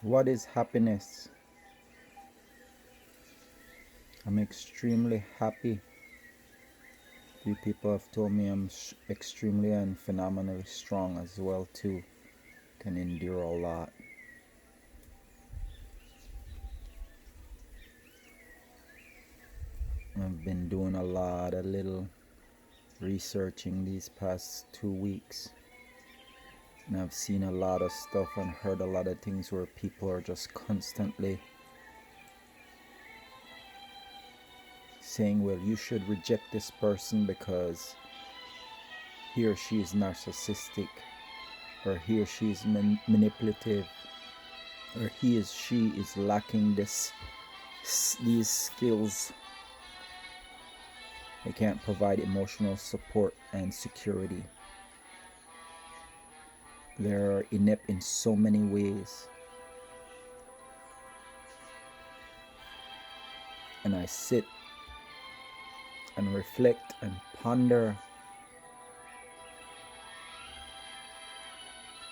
What is happiness? I'm extremely happy. Few people have told me I'm extremely and phenomenally strong as well too. Can endure a lot. I've been doing a lot of little researching these past 2 weeks. And I've seen a lot of stuff and heard a lot of things where people are just constantly saying, well, you should reject this person because he or she is narcissistic, or he or she is manipulative, or she is lacking these skills. They can't provide emotional support and security. They're inept in so many ways. And I sit and reflect and ponder,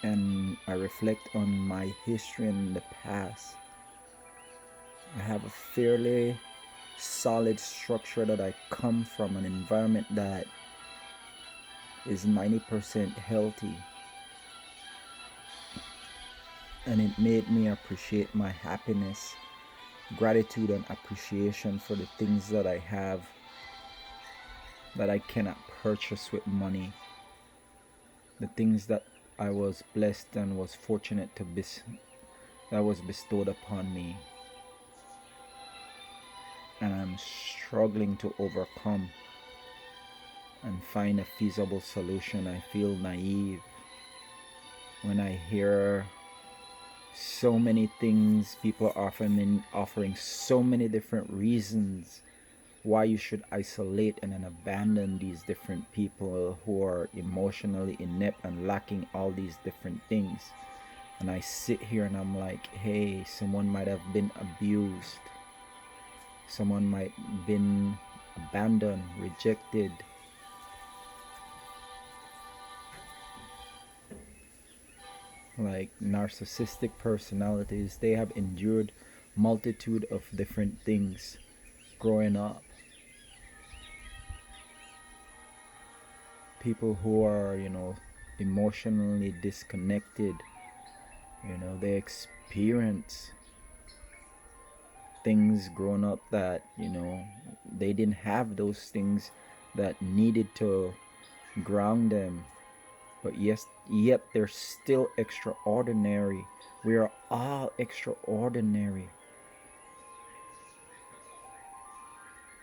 and I reflect on my history in the past. I have a fairly solid structure that I come from, an environment that is 90% healthy, and it made me appreciate my happiness, gratitude and appreciation for the things that I have that I cannot purchase with money, the things that I was blessed and was fortunate to that was bestowed upon me, and I'm struggling to overcome and find a feasible solution. I feel naive when I hear so many things, people offering so many different reasons why you should isolate and then abandon these different people who are emotionally inept and lacking all these different things. And I sit here and I'm like, hey, someone might have been abused, someone might have been abandoned, rejected, like narcissistic personalities. They have endured multitude of different things growing up. People who are, emotionally disconnected, they experience things growing up that, they didn't have those things that needed to ground them. But yes, yet they're still extraordinary. We are all extraordinary.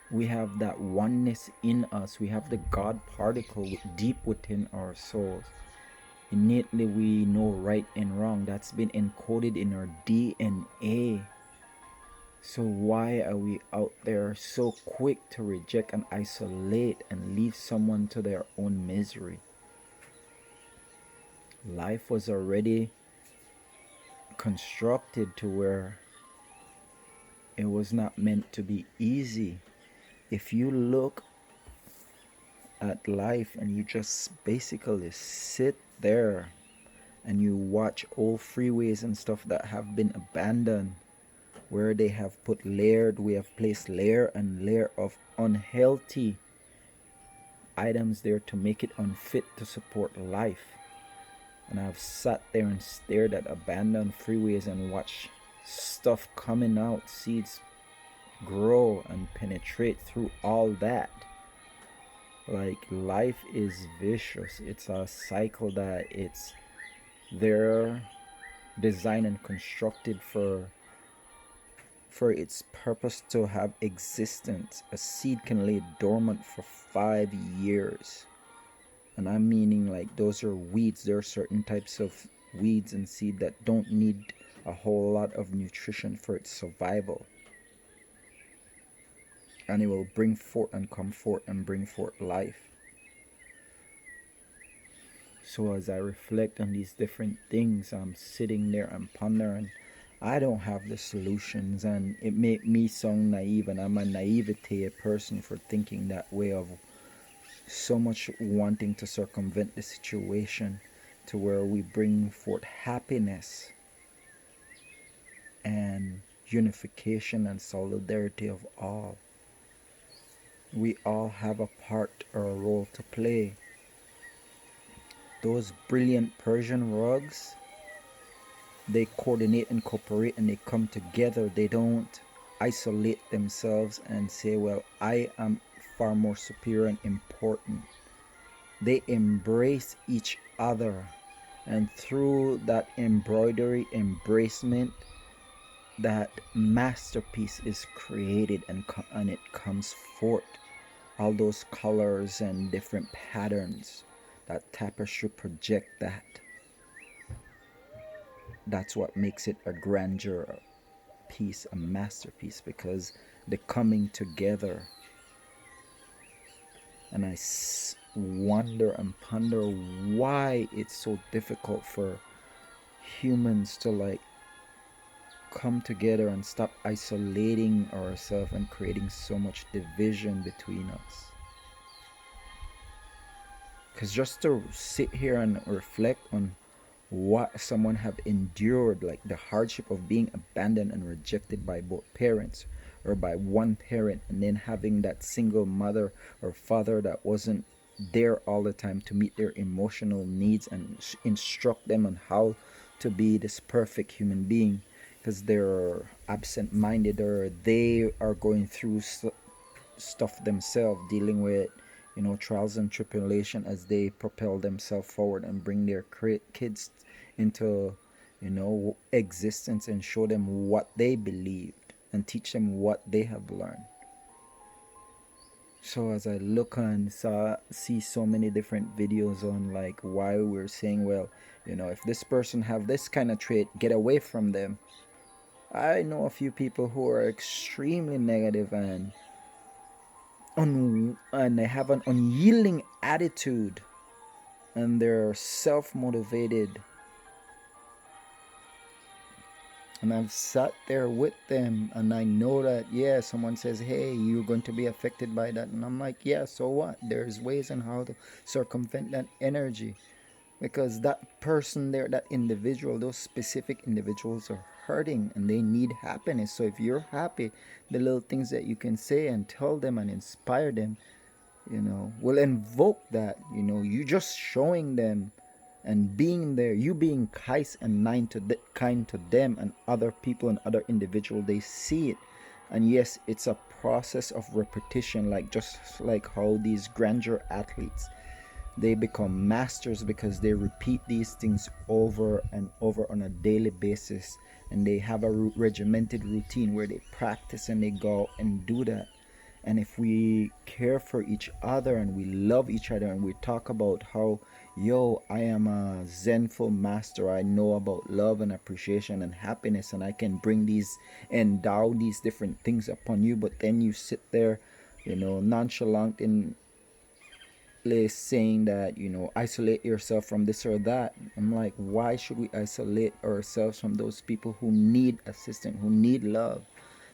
We have that oneness in us. We have the God particle deep within our souls. Innately, we know right and wrong. That's been encoded in our DNA. So why are we out there so quick to reject and isolate and leave someone to their own misery? Life was already constructed to where it was not meant to be easy. If you look at life and you just basically sit there and you watch old freeways and stuff that have been abandoned, where they have we have placed layer and layer of unhealthy items there to make it unfit to support life. And I've sat there and stared at abandoned freeways and watched stuff coming out, seeds grow and penetrate through all that. Like, life is vicious. It's a cycle that it's there designed and constructed for its purpose to have existence. A seed can lay dormant for 5 years. And I'm meaning, like, those are weeds. There are certain types of weeds and seed that don't need a whole lot of nutrition for its survival. And it will bring forth and come forth and bring forth life. So as I reflect on these different things, I'm sitting there and pondering. I don't have the solutions, and it made me sound naive, and I'm a naivete person for thinking that way, of so much wanting to circumvent the situation to where we bring forth happiness. and unification and solidarity of all. We all have a part or a role to play. Those brilliant Persian rugs, they coordinate and cooperate and they come together. They don't isolate themselves and say, well, I am far more superior and important. They embrace each other. And through that embroidery, embracement, that masterpiece is created and it comes forth. All those colors and different patterns, that tapestry project that. That's what makes it a grandeur piece, a masterpiece, because the coming together. And I wonder and ponder why it's so difficult for humans to like come together and stop isolating ourselves and creating so much division between us. Because just to sit here and reflect on what someone have endured, like the hardship of being abandoned and rejected by both parents or by one parent, and then having that single mother or father that wasn't there all the time to meet their emotional needs and instruct them on how to be this perfect human being, because they're absent minded or they are going through stuff themselves, dealing with trials and tribulation as they propel themselves forward and bring their kids into existence and show them what they believed and teach them what they have learned. So as I look and see so many different videos on like why we're saying, well, if this person have this kind of trait, get away from them. I know a few people who are extremely negative and they have an unyielding attitude and they're self-motivated, and I've sat there with them and I know that someone says, hey, you're going to be affected by that, and I'm like, yeah, so what? There's ways on how to circumvent that energy, because that person there, that individual, those specific individuals are hurting and they need happiness. So if you're happy, the little things that you can say and tell them and inspire them, will invoke that. You just showing them and being there, you being kind to them and other people and other individuals, they see it. And yes, it's a process of repetition, like just like how these grandeur athletes, they become masters because they repeat these things over and over on a daily basis, and they have a regimented routine where they practice and they go and do that. And if we care for each other and we love each other and we talk about how, I am a zenful master, I know about love and appreciation and happiness, and I can endow these different things upon you, but then you sit there, nonchalant in saying that, isolate yourself from this or that. I'm like, why should we isolate ourselves from those people who need assistance, who need love?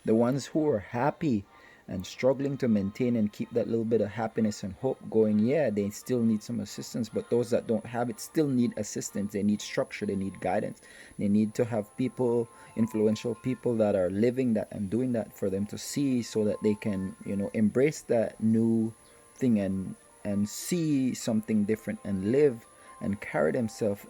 The ones who are happy and struggling to maintain and keep that little bit of happiness and hope going, they still need some assistance. But those that don't have it still need assistance. They need structure, they need guidance, they need to have people, influential people that are living that and doing that for them to see, so that they can embrace that new thing and see something different and live and carry themselves,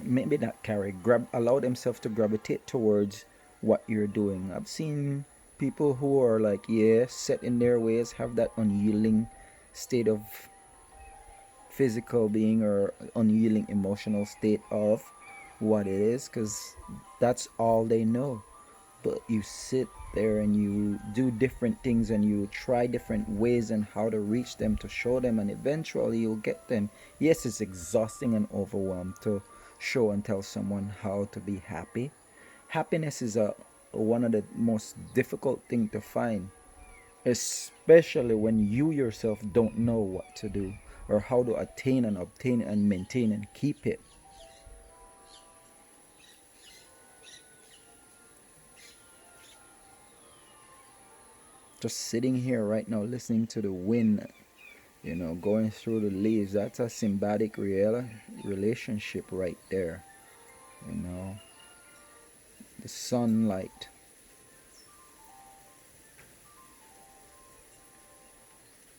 maybe not carry, allow themselves to gravitate towards what you're doing. I've seen people who are like, set in their ways, have that unyielding state of physical being or unyielding emotional state of what it is, because that's all they know. But you sit there and you do different things and you try different ways and how to reach them, to show them, and eventually you'll get them. Yes, it's exhausting and overwhelmed to show and tell someone how to be happy. Happiness is one of the most difficult thing to find, especially when you yourself don't know what to do or how to attain and obtain and maintain and keep it. Just sitting here right now listening to the wind, going through the leaves, that's a symbiotic relationship right there, you know. the sunlight.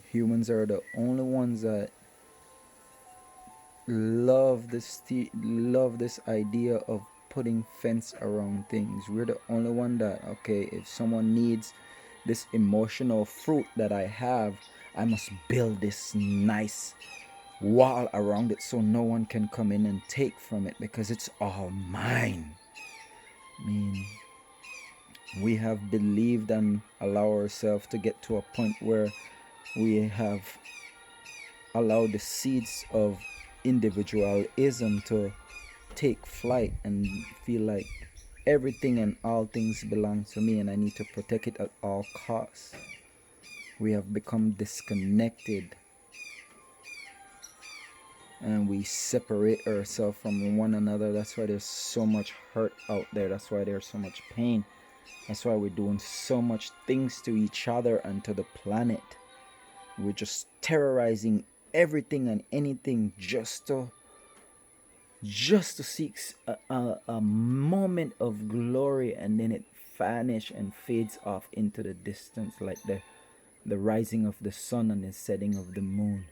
Humans are the only ones that love this idea of putting fence around things. We're the only one that, okay, if someone needs this emotional fruit that I have, I must build this nice wall around it so no one can come in and take from it because it's all mine. I mean, we have believed and allow ourselves to get to a point where we have allowed the seeds of individualism to take flight and feel like everything and all things belong to me and I need to protect it at all costs. We have become disconnected and we separate ourselves from one another. That's why there's so much hurt out there. That's why there's so much pain. That's why we're doing so much things to each other and to the planet. We're just terrorizing everything and anything just to seek a moment of glory, and then it vanishes and fades off into the distance like the rising of the sun and the setting of the moon,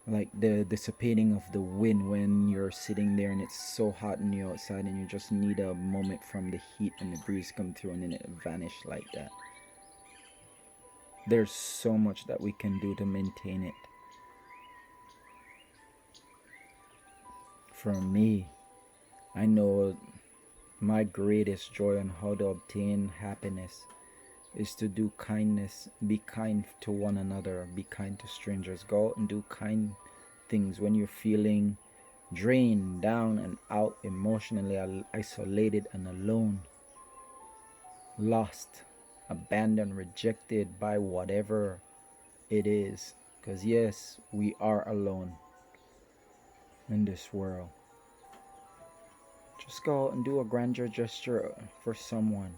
like the dissipating of the wind when you're sitting there and it's so hot and you're outside and you just need a moment from the heat and the breeze come through and then it vanishes like that. There's so much that we can do to maintain it. For me, I know my greatest joy on how to obtain happiness is to do kindness, be kind to one another, be kind to strangers. Go out and do kind things when you're feeling drained, down and out, emotionally isolated and alone, lost, abandoned, rejected by whatever it is. Because yes, we are alone in this world. Just go out and do a grandeur gesture for someone.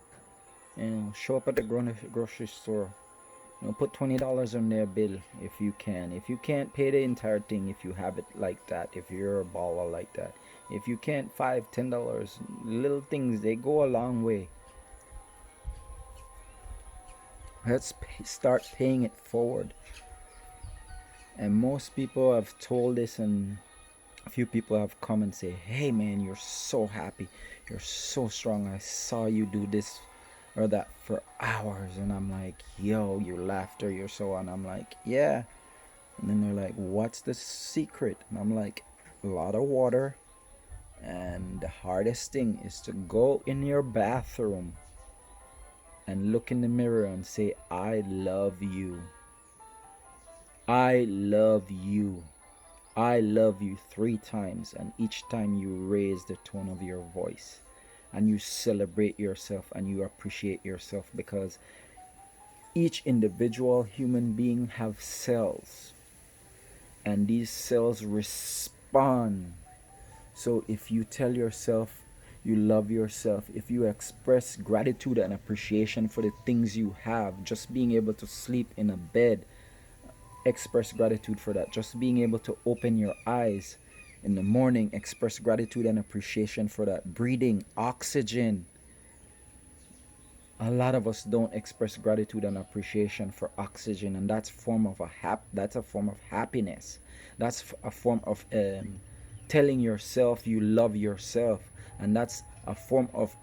Show up at the grocery store. Put $20 on their bill if you can. If you can't, pay the entire thing if you have it like that. If you're a baller like that. If you can't, $5, $10. Little things, they go a long way. Let's start paying it forward. And most people have told this, and a few people have come and say, hey man, you're so happy, you're so strong, I saw you do this or that for hours. And I'm like, yo, your laughter, you're so on. I'm like, yeah. And then they're like, what's the secret? And I'm like, a lot of water, and the hardest thing is to go in your bathroom and look in the mirror and say, I love you, I love you, I love you 3 times, and each time you raise the tone of your voice and you celebrate yourself and you appreciate yourself, because each individual human being have cells and these cells respond. So if you tell yourself you love yourself, if you express gratitude and appreciation for the things you have, just being able to sleep in a bed, express gratitude for that. Just being able to open your eyes in the morning, express gratitude and appreciation for that. Breathing oxygen. A lot of us don't express gratitude and appreciation for oxygen, and that's a form of happiness. That's a form of telling yourself you love yourself, and that's a form of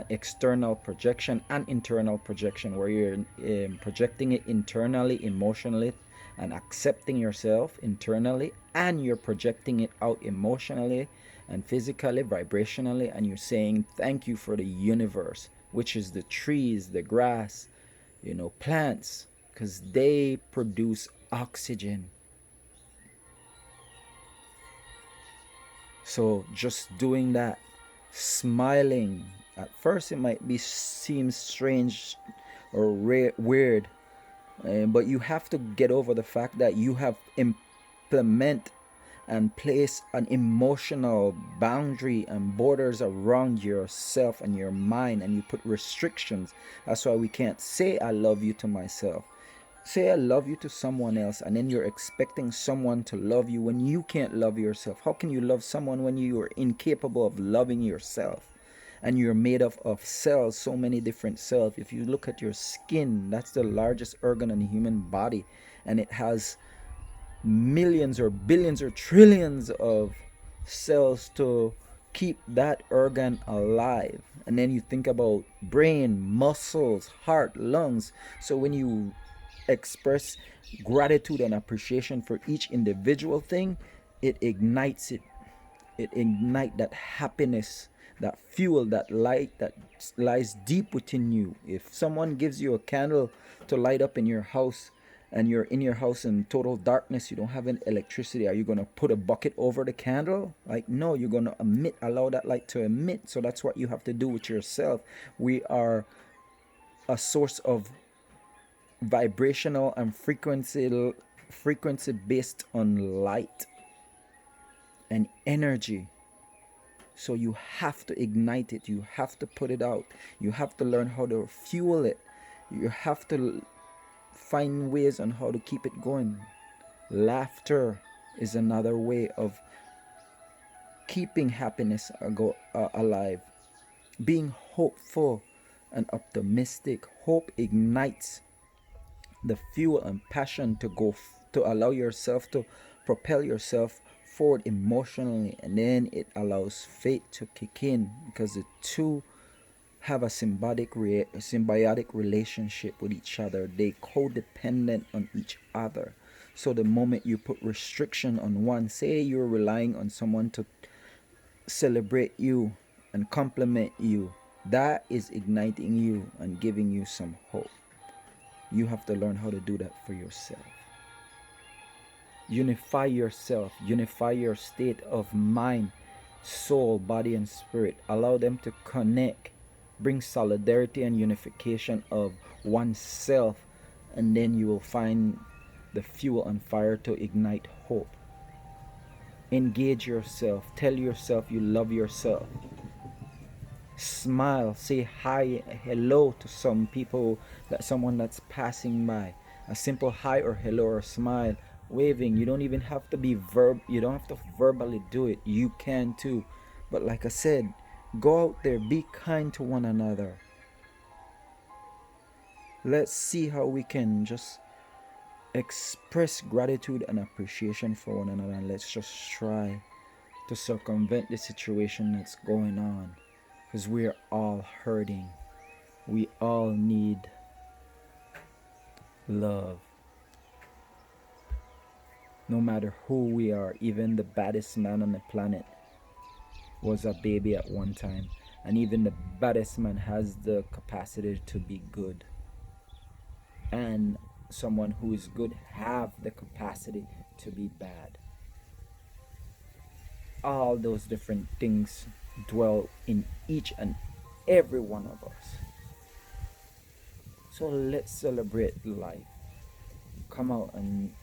external projection and internal projection, where you're projecting it internally, emotionally, and accepting yourself internally, and you're projecting it out emotionally and physically, vibrationally, and you're saying thank you for the universe, which is the trees, the grass, plants, because they produce oxygen. So just doing that, smiling, at first it might seem strange or weird, but you have to get over the fact that you have implement and place an emotional boundary and borders around yourself and your mind, and you put restrictions. That's why we can't say I love you to myself. Say I love you to someone else, and then you're expecting someone to love you when you can't love yourself. How can you love someone when you are incapable of loving yourself? And you're made of cells, so many different cells. If you look at your skin, that's the largest organ in the human body, and it has millions or billions or trillions of cells to keep that organ alive. And then you think about brain, muscles, heart, lungs. So when you express gratitude and appreciation for each individual thing, it ignites it. It ignites that happiness, that fuel, that light that lies deep within you. If someone gives you a candle to light up in your house, and you're in your house in total darkness, you don't have any electricity, are you going to put a bucket over the candle? Like, no, you're going to allow that light to emit. So that's what you have to do with yourself. We are a source of vibrational and frequency based on light and energy. So you have to ignite it, you have to put it out, you have to learn how to fuel it, you have to find ways on how to keep it going. Laughter is another way of keeping happiness alive. Being hopeful and optimistic. Hope ignites the fuel and passion to allow yourself to propel yourself forward emotionally, and then it allows faith to kick in, because the two have a symbiotic relationship with each other. They codependent on each other. So the moment you put restriction on one, say you're relying on someone to celebrate you and compliment you, that is igniting you and giving you some hope. You have to learn how to do that for yourself. Unify yourself, unify your state of mind, soul, body, and spirit. Allow them to connect. Bring solidarity and unification of oneself, and then you will find the fuel and fire to ignite hope. Engage yourself. Tell yourself you love yourself. Smile. Say hi, hello to someone that's passing by. A simple hi or hello or smile, waving. You don't even have to you don't have to verbally do it. You can too. But like I said, go out there, be kind to one another. Let's see how we can just express gratitude and appreciation for one another, and let's just try to circumvent the situation that's going on, because we're all hurting. We all need love. No matter who we are, even the baddest man on the planet was a baby at one time, and even the baddest man has the capacity to be good, and someone who is good have the capacity to be bad. All those different things dwell in each and every one of us. So let's celebrate life. Come out and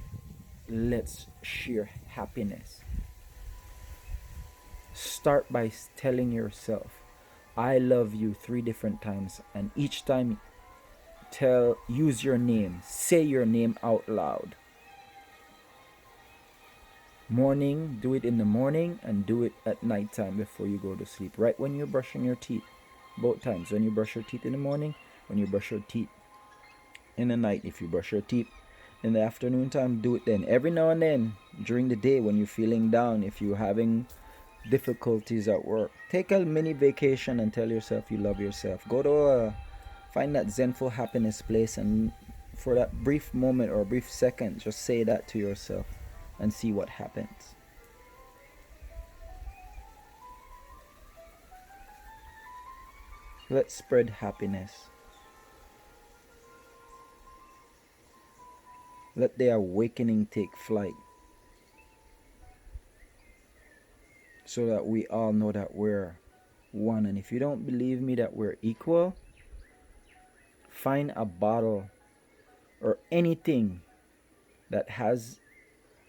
let's share happiness. Start by telling yourself, I love you 3 different times, and each time use your name, say your name out loud. Morning, do it in the morning, and do it at night time before you go to sleep. Right when you're brushing your teeth, both times. When you brush your teeth in the morning, when you brush your teeth in the night. If you brush your teeth in the afternoon time, do it then. Every now and then during the day when you're feeling down, if you're having difficulties at work, take a mini vacation and tell yourself you love yourself. Go to find that zenful happiness place, and for that brief moment or brief second, just say that to yourself and see what happens. Let's spread happiness. Let the awakening take flight, so that we all know that we're one. And if you don't believe me that we're equal, find a bottle or anything that has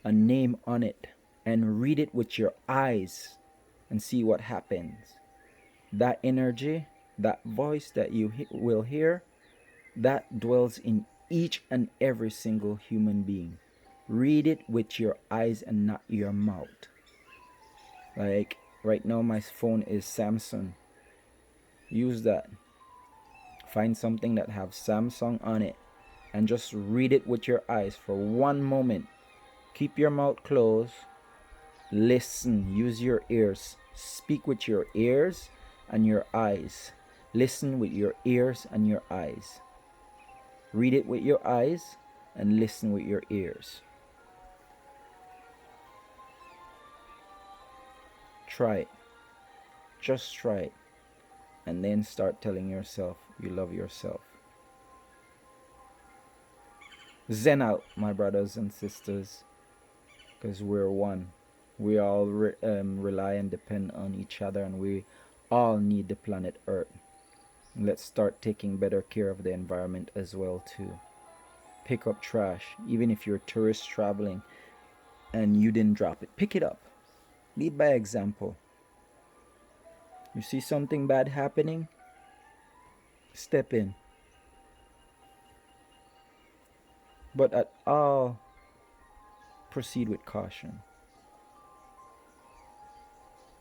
a name on it and read it with your eyes and see what happens. That energy, that voice that you will hear, that dwells in each and every single human being. Read it with your eyes and not your mouth. Like right now my phone is Samsung, Use that. Find something that have Samsung on it and just read it with your eyes for one moment. Keep your mouth closed. Listen. Use your ears. Speak with your ears and your eyes. Listen with your ears and your eyes. Read it with your eyes and listen with your ears. Try it. Just try it. And then start telling yourself you love yourself. Zen out, my brothers and sisters, because we're one. We all rely and depend on each other, and we all need the planet Earth. Let's start taking better care of the environment as well too. Pick up trash, even if you're a tourist traveling and you didn't drop it. Pick it up. Lead by example. You see something bad happening? Step in. But at all, proceed with caution.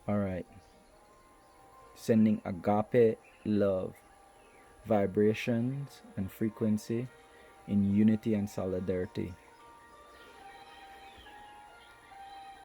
All right. Sending agape love, vibrations and frequency in unity and solidarity